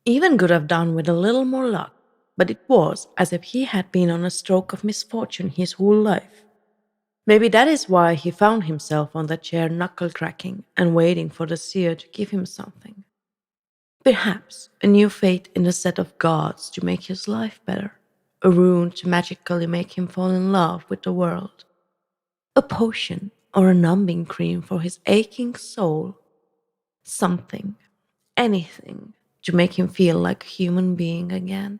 Even could have done with a little more luck, but it was as if he had been on a stroke of misfortune his whole life. Maybe that is why he found himself on that chair knuckle cracking and waiting for the seer to give him something. Perhaps a new fate in the set of gods to make his life better, a rune to magically make him fall in love with the world, a potion or a numbing cream for his aching soul, something, anything to make him feel like a human being again.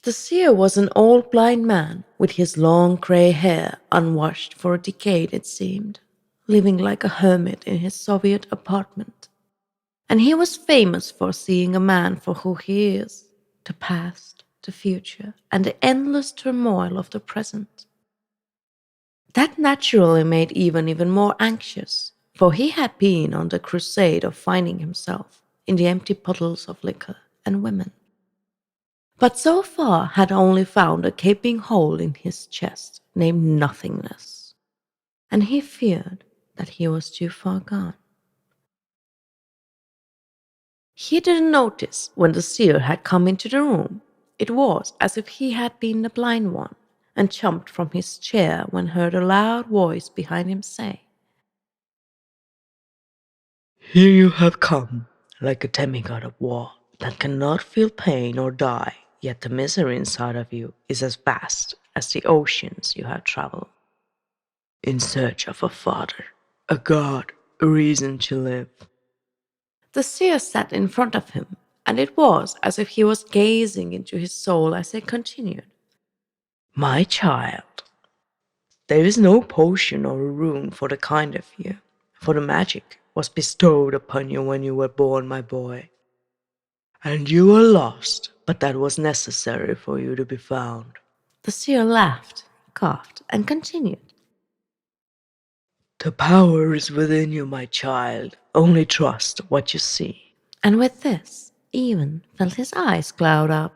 The seer was an old blind man with his long grey hair unwashed for a decade, it seemed, living like a hermit in his Soviet apartment. And he was famous for seeing a man for who he is, the past, the future, and the endless turmoil of the present. That naturally made Ivan even more anxious, for he had been on the crusade of finding himself in the empty puddles of liquor and women, but so far had only found a gaping hole in his chest named nothingness, and he feared that he was too far gone. He didn't notice when the seer had come into the room. It was as if he had been the blind one, and jumped from his chair when heard a loud voice behind him say, "Here you have come, like a demigod of war that cannot feel pain or die, yet the misery inside of you is as vast as the oceans you have traveled, in search of a father, a god, a reason to live." The seer sat in front of him, and it was as if he was gazing into his soul as he continued. "My child, there is no potion or a rune for the kind of you, for the magic was bestowed upon you when you were born, my boy. And you were lost, but that was necessary for you to be found." The seer laughed, coughed, and continued. "The power is within you, my child. Only trust what you see." And with this, Ivan felt his eyes cloud up.